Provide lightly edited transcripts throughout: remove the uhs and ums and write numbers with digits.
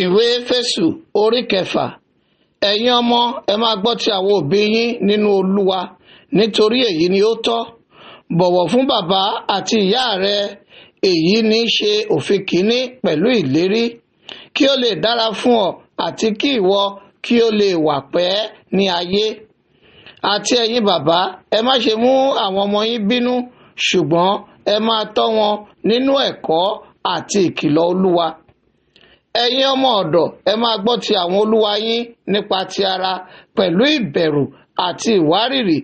Ìwé Éfésù orí 6. Ẹ̀yin ọmọ, ẹ máa gbọ́ ti àwọn òbí yín nínú Olúwa, nítorí èyí ni ó tọ́. Bọ̀wọ̀ fún bàbá àti ìyá rẹ, èyí ní í ṣe òfin kìíní pẹ̀lú ìlérí, kí ó lè dára fún ọ àti kí ìwọ kí ó lè wà pẹ́ ní ayé. Àti ẹ̀yin bàbá, ẹ má ṣe mú àwọn ọmọ yín bínú, ṣùgbọ́n ẹ máa tọ́ wọn nínú ẹ̀kọ́ àti ìkìlọ̀ Olúwa. Ẹ̀yin ọmọ ọ̀dọ̀, ẹ máa gbọ́ ti àwọn olúwa yín nípa ti ara pẹ̀lú ìbẹ̀rù àti ìwárìrì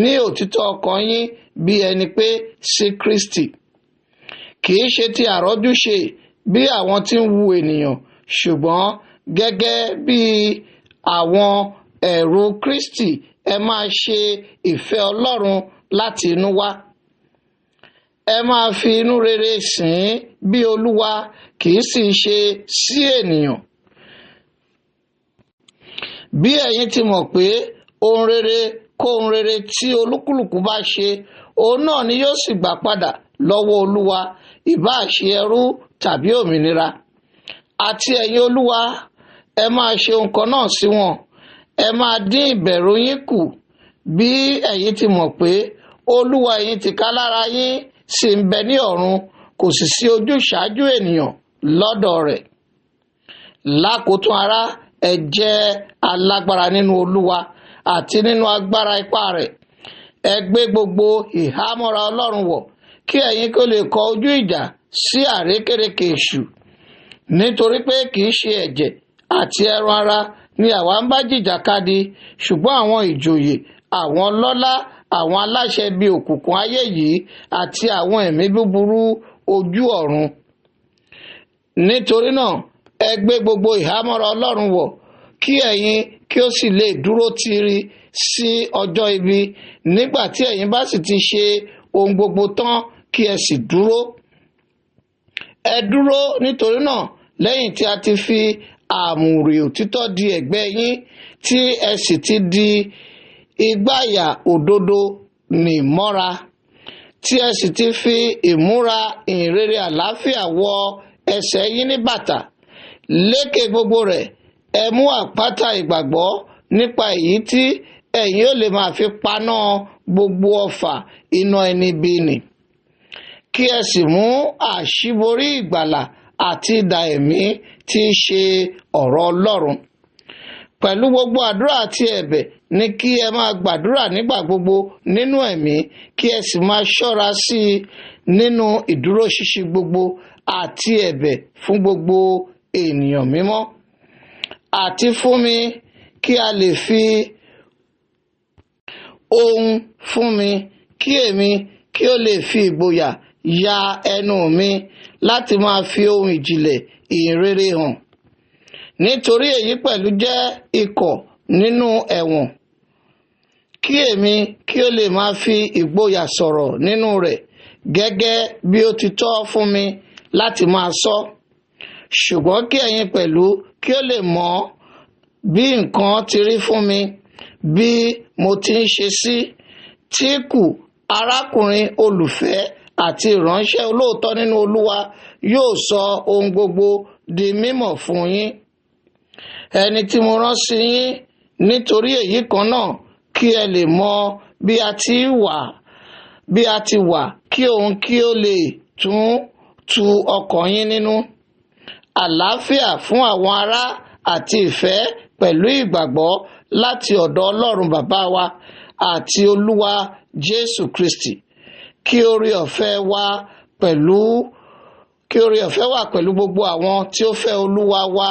ní òtítọ́ ọkàn yín bí ẹni pé sí Kristi. Kì í ṣe ti àrọ́júṣe bí àwọn tí ń wu ènìyàn, ṣùgbọ́n gẹ́gẹ́ bí àwọn ẹrú Kristi, ẹ máa ṣe ìfẹ́ Ọlọ́run láti inú wá. Ẹ máa fi inú rere sìn ín bí Olúwa, kì í sì ṣe sí ènìyàn. Bí ẹ̀yin ti mọ̀ pé ohun rere kóhun rere tí olúkúlùkù bá ṣe, òun náà ni yóò sì gbà padà lọ́wọ́ Olúwa, ìbáà ṣe ẹrú tàbí òmìnira. Àti ẹ̀yin Olúwa, ẹ máa ṣe ohun kan náà sí wọn. Ẹ máa dín ìbẹ̀rù yín kù, bí ẹ̀yin ti mọ̀ pé Olúwa ẹ̀yin tìkálára yín sì ń bẹ ní ọ̀run, kò sì sí ojúṣàájú ènìyàn lọ́dọ̀ rẹ̀. Lákòótán ará, ẹ jẹ́ alágbára nínú Olúwa àti nínú agbára ipá rẹ̀. Ẹ gbé gbogbo ìhámọ́ra Ọlọ́run wọ̀, kí ẹ̀yin kó lè kọ ojú ìjà sí àrékérekè èṣù. Nítorí pé kì í ṣe ẹ̀jẹ̀ àti ẹran ara ni àwa ń bá jìjàkadì, ṣùgbọ́n àwọn ìjòyè, àwọn ọlọ́lá, àwọn aláṣẹ ibi òkùnkùn ayé yìí àti àwọn ẹ̀mí búburú ojú ọ̀run. Nítorí náà, ẹ gbé gbogbo ìhámọ́ra Ọlọ́run wọ̀, kí ẹ̀yin kí ó sì lè dúró tiiri sí ọjọ́ ibi. Nígbà tí ẹ̀yin bá sì ti ṣe ohun gbogbo tán, kí ẹ sì dúró. Ẹ dúró nítorí náà, lẹ́yìn tí a ti fi àmùrè òtítọ́ di ẹ̀gbẹ́ yín, tí ẹ sì ti di ìgbàyà òdodo nì mọ́ra, tí ẹ sì ti fi ìmúra ìhìnrere àlàáfíà wọ ẹsẹ̀ yín ní bàtà. Lékè gbogbo rẹ̀, ẹ mú àpáta ìgbàgbọ́, nípa èyí tí ẹ̀yin ó lè máa fi paná gbogbo ọfà iná ẹni bí nì. Kí ẹ sì mú àṣíborí ìgbàlà àti idà ẹ̀mí tí í ṣe ọ̀rọ̀ Ọlọ́run. Pẹ̀lú gbogbo àdúrà àti ẹ̀bẹ̀ ni kí ẹ máa gbàdúrà nígbà gbogbo nínú ẹ̀mí, kí ẹ sì máa ṣọ́ra sí i nínú ìdúróṣinṣin gbogbo àti ẹ̀bẹ̀ fún gbogbo ènìyàn mímọ́. Àti fún mi, kí a lè fi ohun fún mi, kí èmi kí ó lè fi ìgboyà ya ẹnu mi láti máa fi ohun ìjìnlẹ̀ ìhìnrere hàn. Nítorí èyí pẹ̀lú jẹ́ ikọ̀ nínú ẹ̀wọ̀n, kí èmi kí ó lè máa fi ìgboyà sọ̀rọ̀ nínú rẹ̀, gẹ́gẹ́ bí ó ti tọ́ fún mi láti máa sọ. Ṣùgbọ́n kí ẹ̀yin pẹ̀lú kí ó lè mọ̀ bí nǹkan ti rí fún mi, bí mo ti ń ṣe sí Tíkù, arákùnrin olùfẹ́ àti ìránṣẹ́ olóòótọ́ nínú Olúwa, yóò sọ ohun gbogbo di mímọ̀ fún yín. Ẹni tí mo rán sí yín nítorí èyí kan náà, kí ẹ lè mọ̀ bí a ti wà, kí òun kí ó lè tún tu ọkàn yín nínú. Àlàáfíà fún àwọn ará àti ìfẹ́ pẹ̀lú ìgbàgbọ́ láti ọ̀dọ̀ Ọlọ́run Bàbá wa àti Olúwa Jésù Kristi. Kí oore ọ̀fẹ́ wà pẹ̀lú gbogbo àwọn tí ó fẹ́ Olúwa wa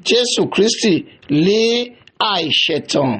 Jésù Kristi ní àìṣẹ̀tàn.